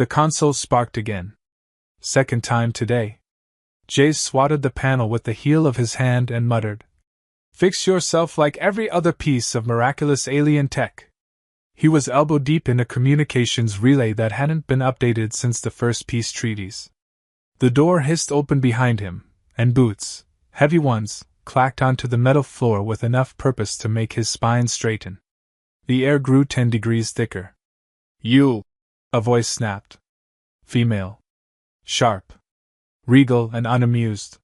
The console sparked again. Second time today. Jace swatted the panel with the heel of his hand and muttered, "Fix yourself like every other piece of miraculous alien tech." He was elbow-deep in a communications relay that hadn't been updated since the first peace treaties. The door hissed open behind him, and boots, heavy ones, clacked onto the metal floor with enough purpose to make his spine straighten. The air grew 10 degrees thicker. "You!" a voice snapped. Female. Sharp. Regal and unamused.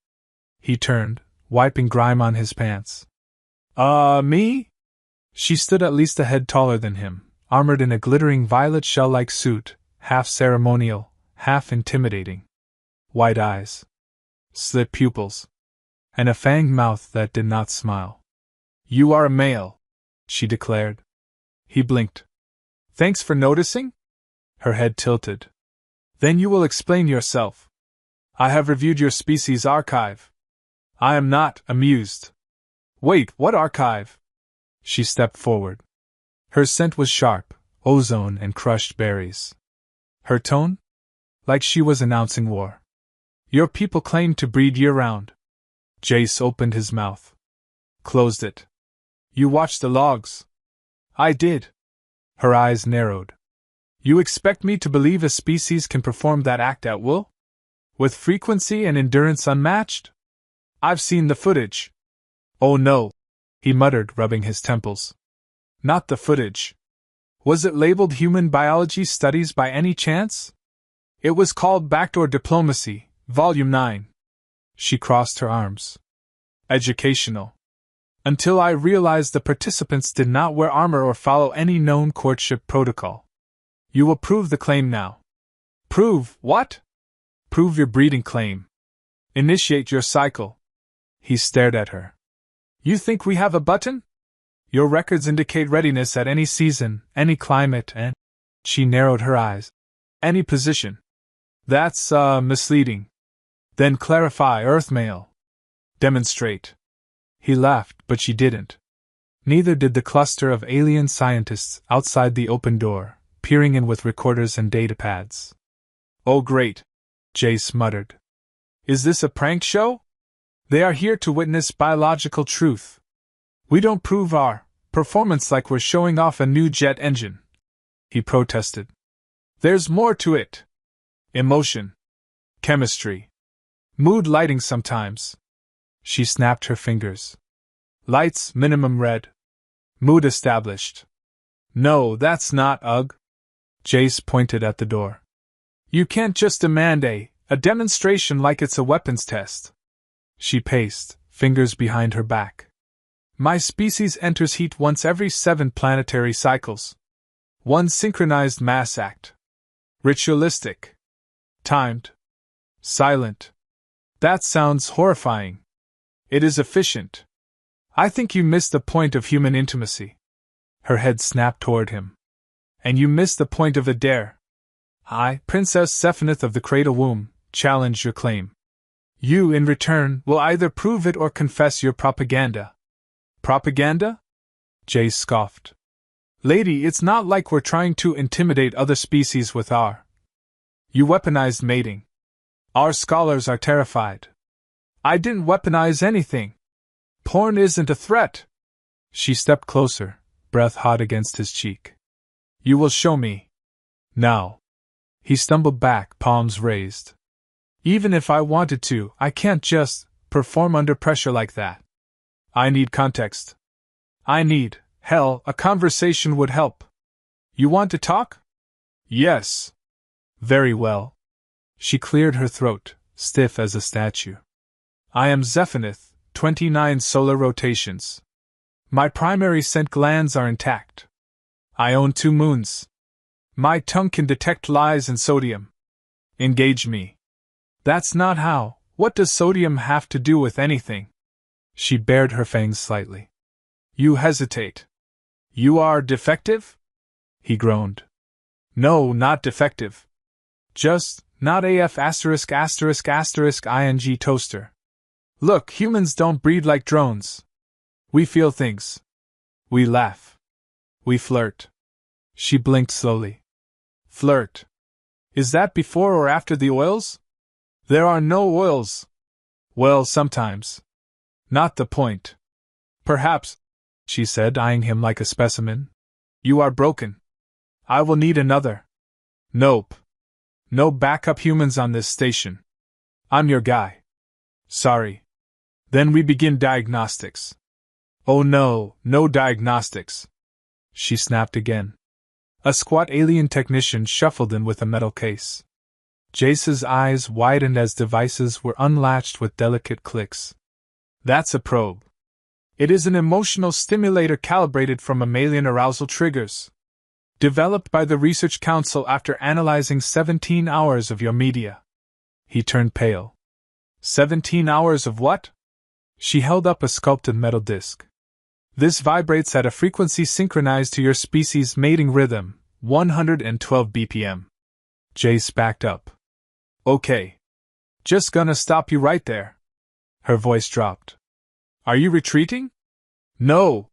He turned, wiping grime on his pants. Me?" She stood at least a head taller than him, armored in a glittering violet shell-like suit, half ceremonial, half intimidating. White eyes. Slit pupils. And a fanged mouth that did not smile. "You are a male," she declared. He blinked. "Thanks for noticing?" Her head tilted. "Then you will explain yourself. I have reviewed your species archive. I am not amused." "Wait, what archive?" She stepped forward. Her scent was sharp, ozone and crushed berries. Her tone? Like she was announcing war. "Your people claim to breed year-round." Jace opened his mouth. Closed it. "You watched the logs." "I did." Her eyes narrowed. "You expect me to believe a species can perform that act at will? With frequency and endurance unmatched? I've seen the footage." "Oh no," he muttered, rubbing his temples. "Not the footage. Was it labeled Human Biology Studies by any chance? It was called Backdoor Diplomacy, Volume 9. She crossed her arms. "Educational. Until I realized the participants did not wear armor or follow any known courtship protocol. You will prove the claim now." "Prove what?" "Prove your breeding claim. Initiate your cycle." He stared at her. "You think we have a button? Your records indicate readiness at any season, any climate, and—" She narrowed her eyes. "Any position." "That's, misleading." "Then clarify, Earth male." "Demonstrate." He laughed, but she didn't. Neither did the cluster of alien scientists outside the open door, peering in with recorders and datapads. "Oh great," Jace muttered. "Is this a prank show? They are here to witness biological truth. We don't prove our performance like we're showing off a new jet engine," he protested. "There's more to it. Emotion. Chemistry. Mood lighting sometimes." She snapped her fingers. "Lights minimum red. Mood established." "No, that's not UG." Jace pointed at the door. "You can't just demand a demonstration like it's a weapons test." She paced, fingers behind her back. "My species enters heat once every 7 planetary cycles. One synchronized mass act. Ritualistic. Timed. Silent. That sounds horrifying. It is efficient. I think you missed the point of human intimacy." Her head snapped toward him. "And you missed the point of a dare. I, Princess Sephinith of the Cradle Womb, challenge your claim. You, in return, will either prove it or confess your propaganda." "Propaganda?" Jace scoffed. "Lady, it's not like we're trying to intimidate other species with our... You weaponized mating. Our scholars are terrified." "I didn't weaponize anything. Porn isn't a threat." She stepped closer, breath hot against his cheek. "You will show me. Now." He stumbled back, palms raised. "Even if I wanted to, I can't just perform under pressure like that. I need context. Hell, a conversation would help. You want to talk?" "Yes." "Very well." She cleared her throat, stiff as a statue. "I am Zephinith, 29 solar rotations. My primary scent glands are intact. I own 2 moons. My tongue can detect lies and sodium. Engage me." "That's not how. What does sodium have to do with anything?" She bared her fangs slightly. "You hesitate. You are defective?" He groaned. "No, not defective. Just not AF ****ing toaster. Look, humans don't breed like drones. We feel things. We laugh. We flirt." She blinked slowly. "Flirt? Is that before or after the oils? There are no oils. Well, sometimes. Not the point. Perhaps, she said, eyeing him like a specimen. You are broken. I will need another. Nope. No backup humans on this station. I'm your guy. Sorry. Then we begin diagnostics. Oh no, no diagnostics. She snapped again. A squat alien technician shuffled in with a metal case. Jace's eyes widened as devices were unlatched with delicate clicks. That's a probe. It is an emotional stimulator calibrated from mammalian arousal triggers. Developed by the Research Council after analyzing 17 hours of your media. He turned pale. 17 hours of what? She held up a sculpted metal disc. This vibrates at a frequency synchronized to your species' mating rhythm, 112 BPM. Jace backed up. Okay. Just gonna stop you right there. Her voice dropped. Are you retreating? No.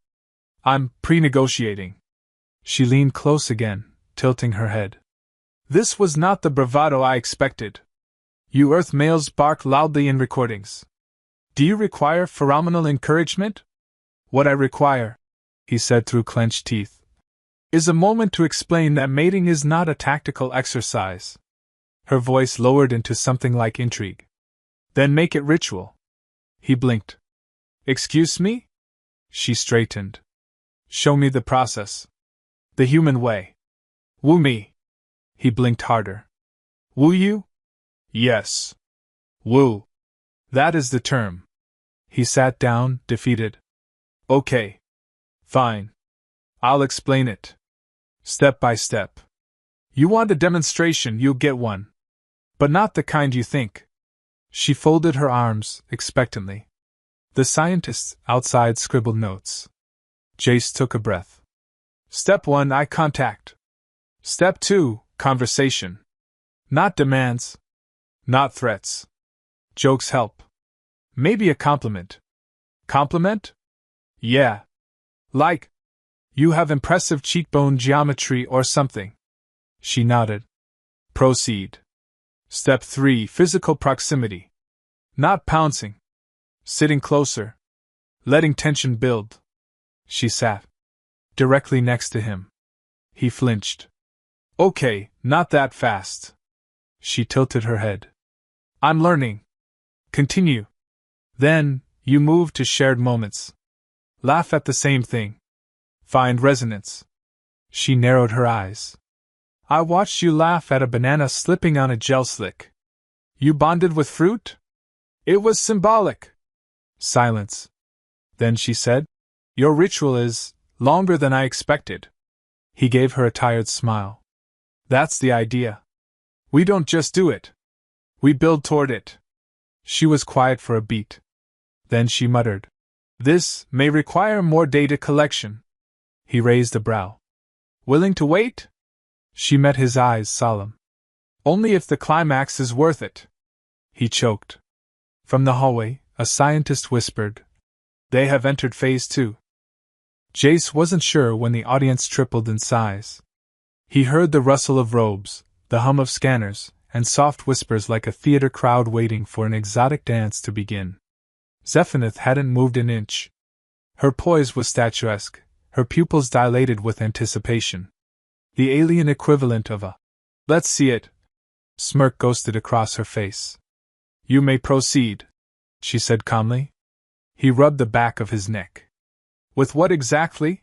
I'm pre-negotiating. She leaned close again, tilting her head. This was not the bravado I expected. You Earth males bark loudly in recordings. Do you require phenomenal encouragement? What I require, he said through clenched teeth, is a moment to explain that mating is not a tactical exercise. Her voice lowered into something like intrigue. Then make it ritual. He blinked. Excuse me? She straightened. Show me the process. The human way. Woo me. He blinked harder. Woo you? Yes. Woo. That is the term. He sat down, defeated. Okay. Fine. I'll explain it. Step by step. You want a demonstration, you'll get one. But not the kind you think. She folded her arms, expectantly. The scientists outside scribbled notes. Jace took a breath. Step 1, eye contact. Step 2, conversation. Not demands. Not threats. Jokes help. Maybe a compliment. Compliment? Yeah. Like, you have impressive cheekbone geometry or something. She nodded. Proceed. Step 3, physical proximity. Not pouncing. Sitting closer. Letting tension build. She sat directly next to him. He flinched. Okay, not that fast. She tilted her head. I'm learning. Continue. Then, you move to shared moments. Laugh at the same thing. Find resonance. She narrowed her eyes. I watched you laugh at a banana slipping on a gel slick. You bonded with fruit? It was symbolic. Silence. Then she said, Your ritual is longer than I expected. He gave her a tired smile. That's the idea. We don't just do it. We build toward it. She was quiet for a beat. Then she muttered. This may require more data collection. He raised a brow. Willing to wait? She met his eyes, solemn. Only if the climax is worth it. He choked. From the hallway, a scientist whispered. They have entered phase 2. Jace wasn't sure when the audience tripled in size. He heard the rustle of robes, the hum of scanners, and soft whispers like a theater crowd waiting for an exotic dance to begin. Zephyrith hadn't moved an inch. Her poise was statuesque, her pupils dilated with anticipation. The alien equivalent of a "let's see it" smirk ghosted across her face. You may proceed, she said calmly. He rubbed the back of his neck. With what exactly?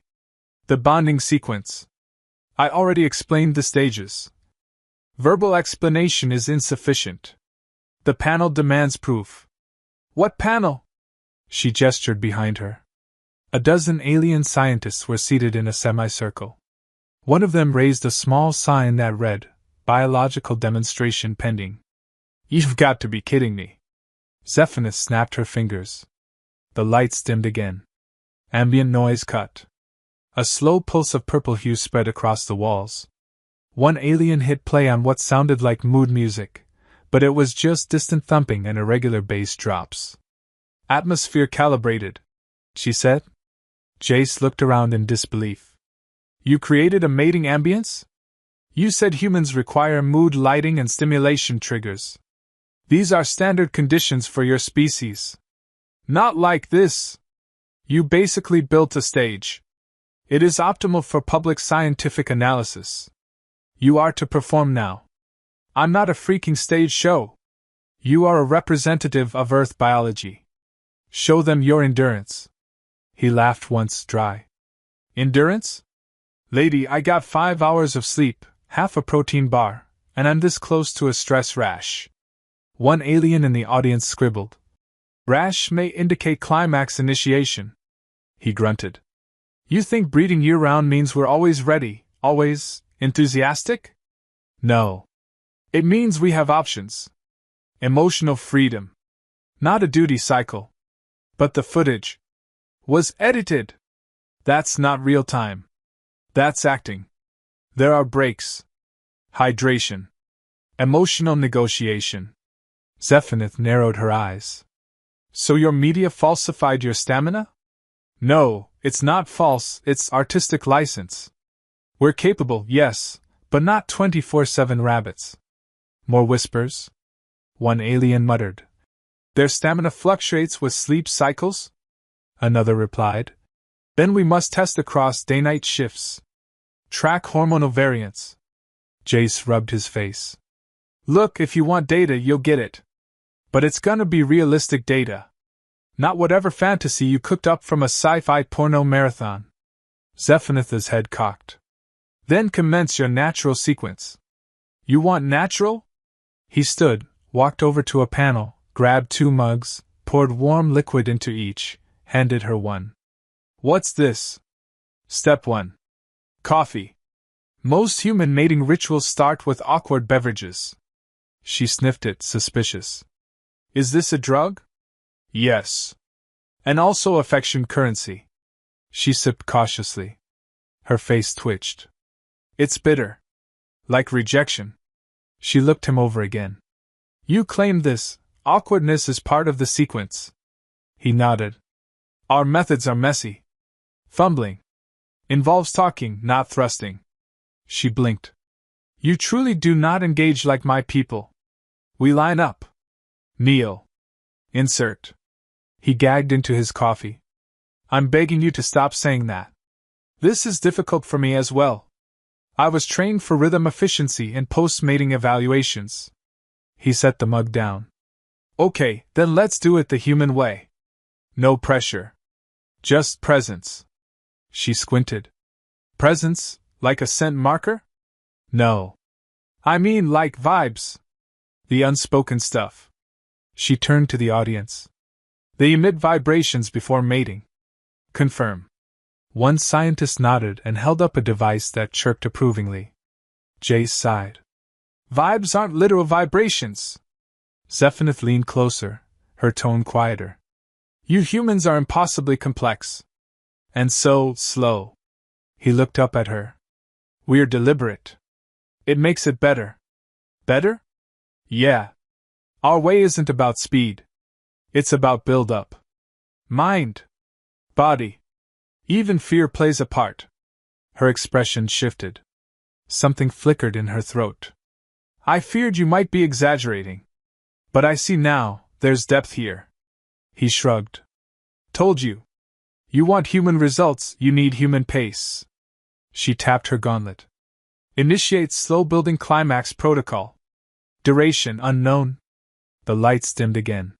The bonding sequence. I already explained the stages. Verbal explanation is insufficient. The panel demands proof. What panel? She gestured behind her. A dozen alien scientists were seated in a semicircle. One of them raised a small sign that read, Biological demonstration pending. You've got to be kidding me. Zephyrith snapped her fingers. The lights dimmed again. Ambient noise cut. A slow pulse of purple hue spread across the walls. One alien hit play on what sounded like mood music, but it was just distant thumping and irregular bass drops. Atmosphere calibrated, she said. Jace looked around in disbelief. You created a mating ambience? You said humans require mood lighting and stimulation triggers. These are standard conditions for your species. Not like this. You basically built a stage. It is optimal for public scientific analysis. You are to perform now. I'm not a freaking stage show. You are a representative of Earth biology. Show them your endurance. He laughed once dry. Endurance? Lady, I got 5 hours of sleep, half a protein bar, and I'm this close to a stress rash. One alien in the audience scribbled. Rash may indicate climax initiation. He grunted. You think breeding year-round means we're always ready, always enthusiastic? No. It means we have options. Emotional freedom. Not a duty cycle. But the footage was edited. That's not real time. That's acting. There are breaks. Hydration. Emotional negotiation. Zephyrinth narrowed her eyes. So your media falsified your stamina? No, it's not false, it's artistic license. We're capable, yes, but not 24/7 rabbits. More whispers? One alien muttered. Their stamina fluctuates with sleep cycles? Another replied. Then we must test across day-night shifts. Track hormonal variants. Jace rubbed his face. Look, if you want data, you'll get it. But it's gonna be realistic data. Not whatever fantasy you cooked up from a sci-fi porno marathon. Zephyrinth's head cocked. Then commence your natural sequence. You want natural? He stood, walked over to a panel, grabbed 2 mugs, poured warm liquid into each, handed her one. What's this? Step 1. Coffee. Most human mating rituals start with awkward beverages. She sniffed it, suspicious. Is this a drug? Yes. And also affection currency. She sipped cautiously. Her face twitched. It's bitter. Like rejection. She looked him over again. You claim this awkwardness is part of the sequence. He nodded. Our methods are messy. Fumbling. Involves talking, not thrusting. She blinked. You truly do not engage like my people. We line up. Kneel. Insert. He gagged into his coffee. I'm begging you to stop saying that. This is difficult for me as well. I was trained for rhythm efficiency and post-mating evaluations. He set the mug down. Okay, then let's do it the human way. No pressure. Just presence. She squinted. Presence, like a scent marker? No. I mean like vibes. The unspoken stuff. She turned to the audience. They emit vibrations before mating. Confirm. One scientist nodded and held up a device that chirped approvingly. Jace sighed. Vibes aren't literal vibrations. Zephyrinth leaned closer, her tone quieter. You humans are impossibly complex. And so slow. He looked up at her. We're deliberate. It makes it better. Better? Yeah. Our way isn't about speed. It's about build-up. Mind. Body. Even fear plays a part. Her expression shifted. Something flickered in her throat. I feared you might be exaggerating. But I see now, there's depth here. He shrugged. Told you. You want human results, you need human pace. She tapped her gauntlet. Initiate slow-building climax protocol. Duration unknown. The lights dimmed again.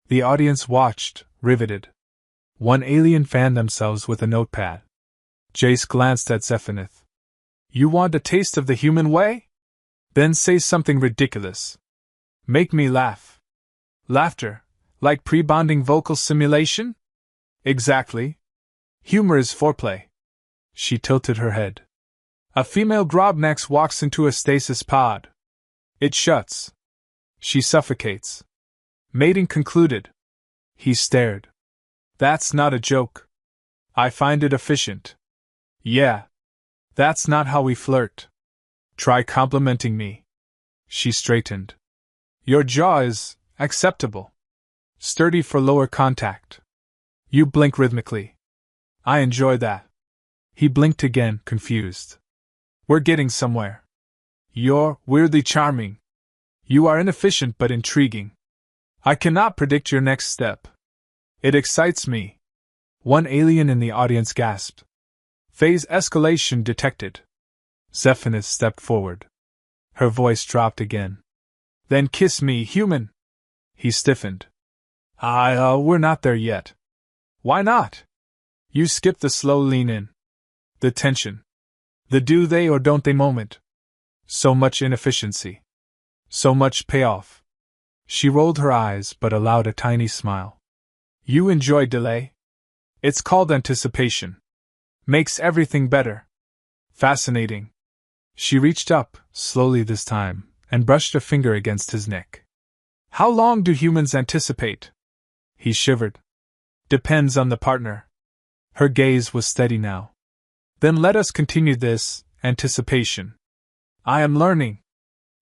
The audience watched, riveted. One alien fanned themselves with a notepad. Jace glanced at Zephyrinth. You want a taste of the human way? Then say something ridiculous. Make me laugh. Laughter, like pre-bonding vocal simulation? Exactly. Humor is foreplay. She tilted her head. A female grobnax walks into a stasis pod. It shuts. She suffocates. Mating concluded. He stared. That's not a joke. I find it efficient. Yeah. That's not how we flirt. Try complimenting me. She straightened. Your jaw is acceptable. Sturdy for lower contact. You blink rhythmically. I enjoy that. He blinked again, confused. We're getting somewhere. You're weirdly charming. You are inefficient but intriguing. I cannot predict your next step. It excites me. One alien in the audience gasped. Phase escalation detected. Zephyrus stepped forward. Her voice dropped again. Then kiss me, human. He stiffened. We're not there yet. Why not? You skipped the slow lean in. The tension. The do they or don't they moment. So much inefficiency. So much payoff. She rolled her eyes but allowed a tiny smile. You enjoy delay? It's called anticipation. Makes everything better. Fascinating. She reached up, slowly this time, and brushed a finger against his neck. How long do humans anticipate? He shivered. Depends on the partner. Her gaze was steady now. Then let us continue this anticipation. I am learning.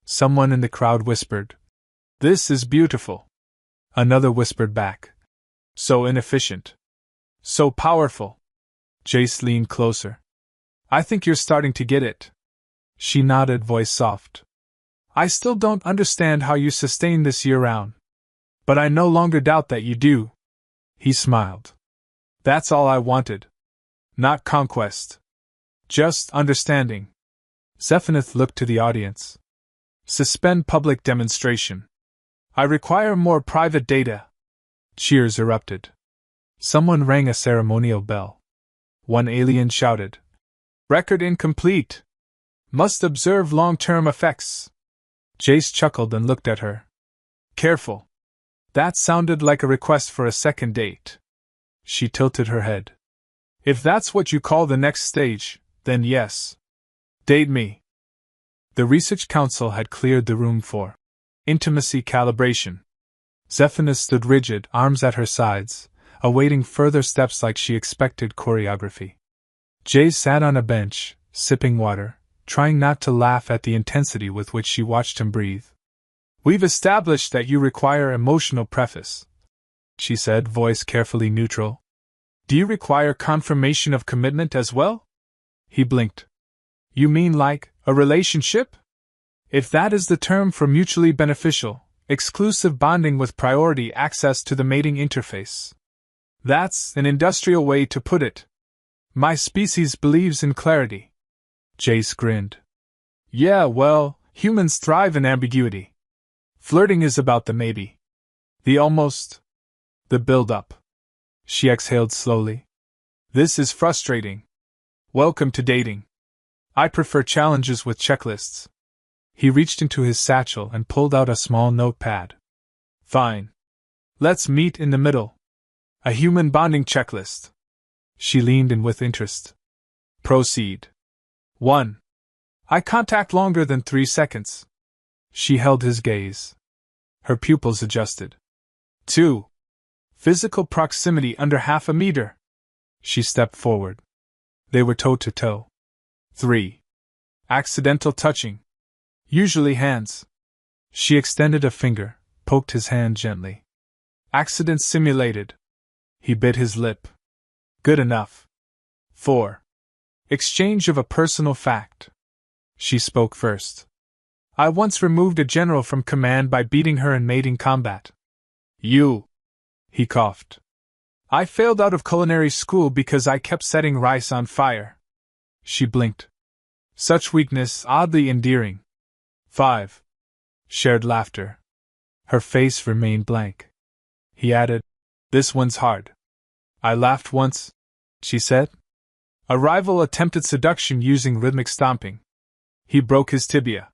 Someone in the crowd whispered. This is beautiful. Another whispered back. So inefficient. So powerful. Jace leaned closer. I think you're starting to get it. She nodded, voice soft. I still don't understand how you sustain this year-round. But I no longer doubt that you do. He smiled. That's all I wanted. Not conquest. Just understanding. Zephyrus looked to the audience. Suspend public demonstration. I require more private data. Cheers erupted. Someone rang a ceremonial bell. One alien shouted. Record incomplete. Must observe long-term effects. Jace chuckled and looked at her. Careful. That sounded like a request for a second date. She tilted her head. If that's what you call the next stage, then yes. Date me. The Research Council had cleared the room for intimacy calibration. Zephyrus stood rigid, arms at her sides, awaiting further steps like she expected choreography. Jace sat on a bench, sipping water, trying not to laugh at the intensity with which she watched him breathe. We've established that you require emotional preface, she said, voice carefully neutral. Do you require confirmation of commitment as well? He blinked. You mean like a relationship? If that is the term for mutually beneficial, exclusive bonding with priority access to the mating interface. That's an industrial way to put it. My species believes in clarity. Jace grinned. Yeah, well, humans thrive in ambiguity. Flirting is about the maybe. The almost. The build-up. She exhaled slowly. This is frustrating. Welcome to dating. I prefer challenges with checklists. He reached into his satchel and pulled out a small notepad. Fine. Let's meet in the middle. A human bonding checklist. She leaned in with interest. Proceed. 1. Eye contact longer than 3 seconds. She held his gaze. Her pupils adjusted. 2. Physical proximity under half a meter. She stepped forward. They were toe to toe. 3. Accidental touching. Usually hands. She extended a finger, poked his hand gently. Accident simulated. He bit his lip. Good enough. 4. Exchange of a personal fact. She spoke first. I once removed a general from command by beating her in mating combat. You. He coughed. I failed out of culinary school because I kept setting rice on fire. She blinked. Such weakness oddly endearing. 5. Shared laughter. Her face remained blank. He added, This one's hard. I laughed once, she said. A rival attempted seduction using rhythmic stomping. He broke his tibia.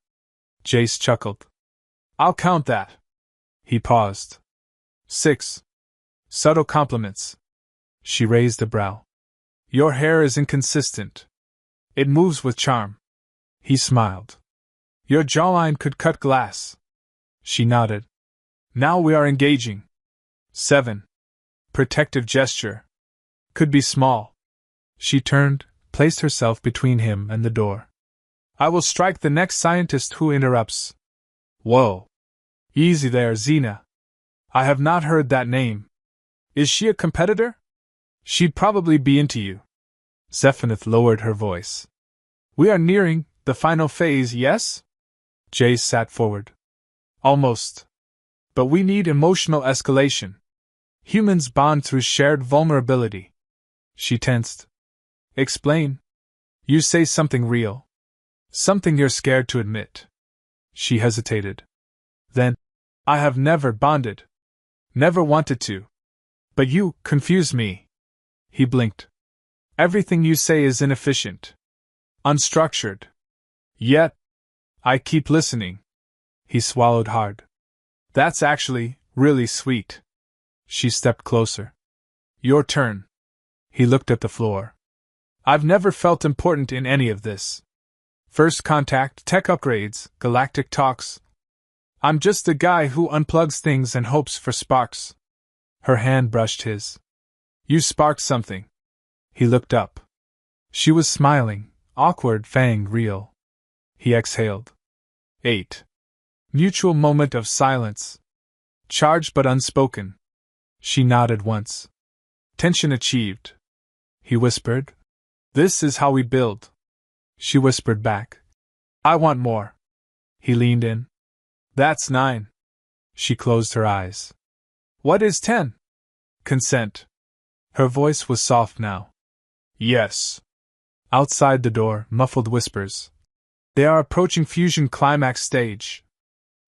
Jace chuckled. I'll count that. He paused. 6. Subtle compliments. She raised a brow. Your hair is inconsistent. It moves with charm. He smiled. Your jawline could cut glass. She nodded. Now we are engaging. 7. Protective gesture. Could be small. She turned, placed herself between him and the door. I will strike the next scientist who interrupts. Whoa. Easy there, Xena. I have not heard that name. Is she a competitor? She'd probably be into you. Zephyrus lowered her voice. We are nearing the final phase, yes? Jay sat forward. Almost. But we need emotional escalation. Humans bond through shared vulnerability. She tensed. Explain. You say something real. Something you're scared to admit. She hesitated. Then, I have never bonded. Never wanted to. But you confuse me. He blinked. Everything you say is inefficient. Unstructured. Yet, I keep listening. He swallowed hard. That's actually really sweet. She stepped closer. Your turn. He looked at the floor. I've never felt important in any of this. First contact, tech upgrades, galactic talks. I'm just a guy who unplugs things and hopes for sparks. Her hand brushed his. You sparked something. He looked up. She was smiling, awkward, fang real. He exhaled. 8. Mutual moment of silence. Charged but unspoken. She nodded once. Tension achieved. He whispered. This is how we build. She whispered back. I want more. He leaned in. That's 9. She closed her eyes. What is 10? Consent. Her voice was soft now. Yes. Outside the door, muffled whispers. They are approaching fusion climax stage.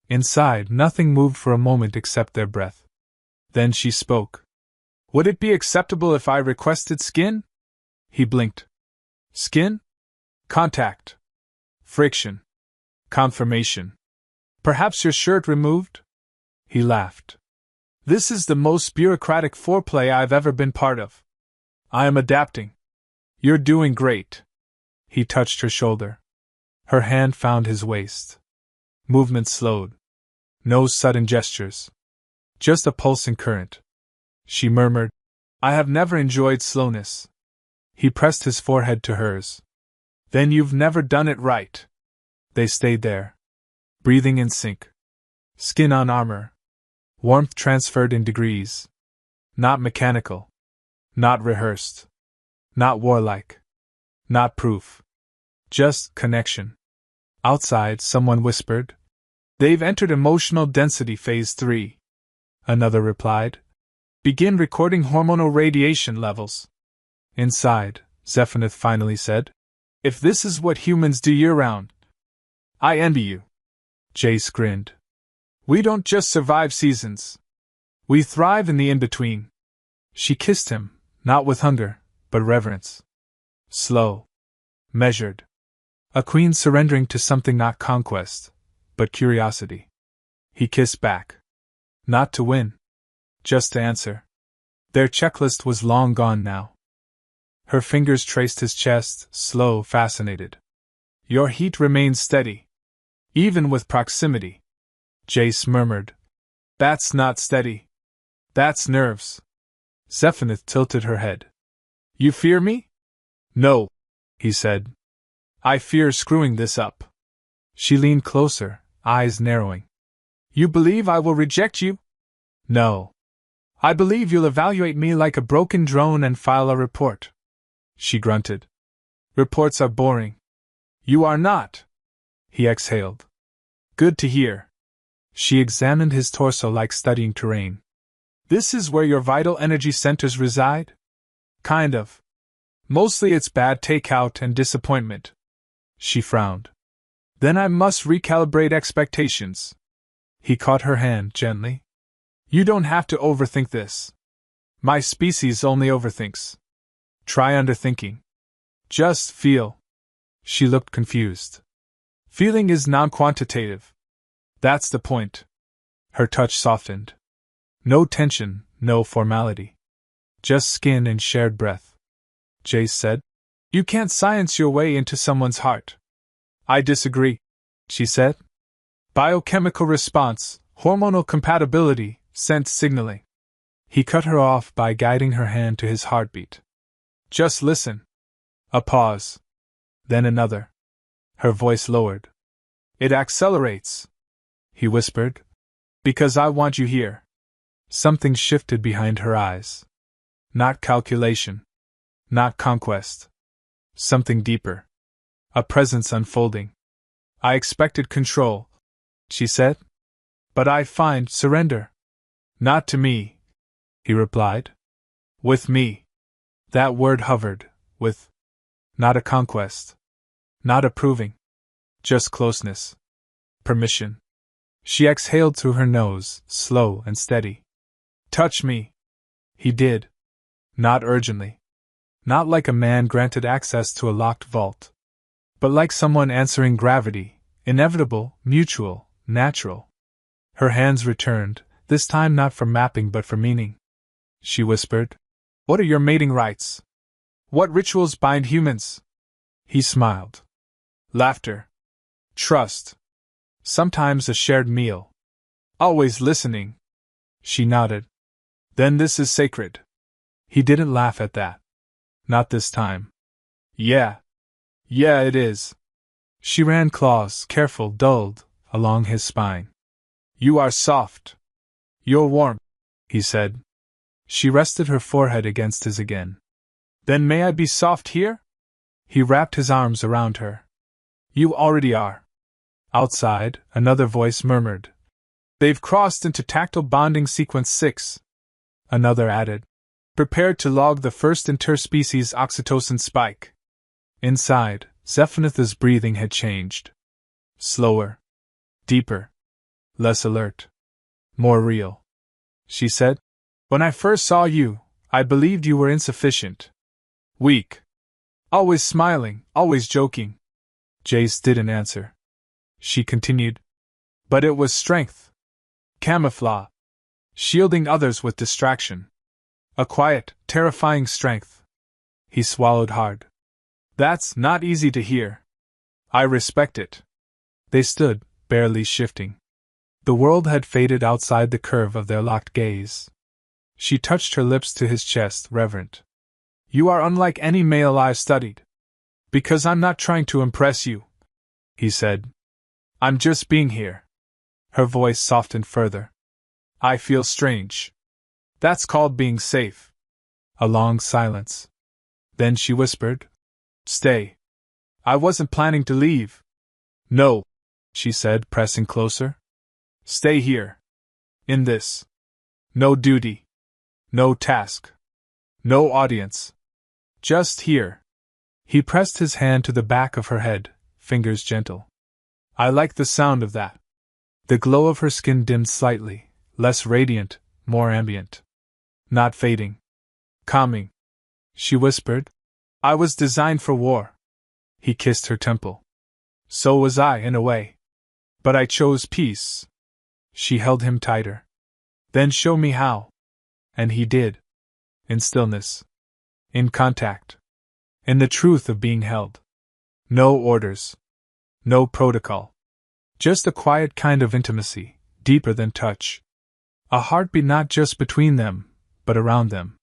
Inside, nothing moved for a moment except their breath. Then she spoke. Would it be acceptable if I requested skin? He blinked. Skin? Contact. Friction. Confirmation. Perhaps your shirt removed? He laughed. This is the most bureaucratic foreplay I've ever been part of. I am adapting. You're doing great. He touched her shoulder. Her hand found his waist. Movement slowed. No sudden gestures. Just a pulsing current. She murmured, I have never enjoyed slowness. He pressed his forehead to hers. Then you've never done it right. They stayed there. Breathing in sync. Skin on armor. Warmth transferred in degrees. Not mechanical. Not rehearsed. Not warlike. Not proof. Just connection. Outside, someone whispered. They've entered emotional density phase 3. Another replied. Begin recording hormonal radiation levels. Inside, Zephyrinth finally said. If this is what humans do year-round, I envy you. Jace grinned. We don't just survive seasons. We thrive in the in-between. She kissed him, not with hunger, but reverence. Slow. Measured. A queen surrendering to something not conquest, but curiosity. He kissed back. Not to win. Just to answer. Their checklist was long gone now. Her fingers traced his chest, slow, fascinated. Your heat remains steady. Even with proximity. Jace murmured. That's not steady. That's nerves. Zephyrinth tilted her head. You fear me? No, he said. I fear screwing this up. She leaned closer, eyes narrowing. You believe I will reject you? No. I believe you'll evaluate me like a broken drone and file a report. She grunted. Reports are boring. You are not. He exhaled. Good to hear. She examined his torso like studying terrain. This is where your vital energy centers reside? Kind of. Mostly it's bad takeout and disappointment. She frowned. Then I must recalibrate expectations. He caught her hand gently. You don't have to overthink this. My species only overthinks. Try underthinking. Just feel. She looked confused. Feeling is non-quantitative. That's the point. Her touch softened. No tension, no formality. Just skin and shared breath. Jace said. You can't science your way into someone's heart. I disagree, she said. Biochemical response, hormonal compatibility, scent signaling. He cut her off by guiding her hand to his heartbeat. Just listen. A pause. Then another. Her voice lowered. It accelerates, he whispered. Because I want you here. Something shifted behind her eyes. Not calculation. Not conquest. Something deeper. A presence unfolding. I expected control, she said. But I find surrender. Not to me, he replied. With me. That word hovered, with. Not a conquest. Not approving. Just closeness. Permission. She exhaled through her nose, slow and steady. Touch me. He did. Not urgently. Not like a man granted access to a locked vault. But like someone answering gravity, inevitable, mutual, natural. Her hands returned, this time not for mapping but for meaning. She whispered, What are your mating rites? What rituals bind humans? He smiled. Laughter. Trust. Sometimes a shared meal. Always listening. She nodded. Then this is sacred. He didn't laugh at that. Not this time. Yeah, it is. She ran claws, careful, dulled, along his spine. You are soft. You're warm, he said. She rested her forehead against his again. Then may I be soft here? He wrapped his arms around her. You already are. Outside, another voice murmured. They've crossed into tactile bonding sequence 6. Another added. Prepared to log the first interspecies oxytocin spike. Inside, Zephyrnith's breathing had changed. Slower. Deeper. Less alert. More real. She said, When I first saw you, I believed you were insufficient. Weak. Always smiling, always joking. Jace didn't answer. She continued. But it was strength. Camouflage. Shielding others with distraction. A quiet, terrifying strength. He swallowed hard. That's not easy to hear. I respect it. They stood, barely shifting. The world had faded outside the curve of their locked gaze. She touched her lips to his chest, reverent. You are unlike any male I've studied. Because I'm not trying to impress you, he said. I'm just being here. Her voice softened further. I feel strange. That's called being safe. A long silence. Then she whispered, Stay. I wasn't planning to leave. No, she said, pressing closer. Stay here. In this. No duty. No task. No audience. Just here. He pressed his hand to the back of her head, fingers gentle. I like the sound of that. The glow of her skin dimmed slightly, less radiant, more ambient. Not fading. Calming. She whispered. I was designed for war. He kissed her temple. So was I, in a way. But I chose peace. She held him tighter. Then show me how. And he did. In stillness. In contact. In the truth of being held. No orders. No protocol. Just a quiet kind of intimacy, deeper than touch. A heartbeat not just between them, but around them.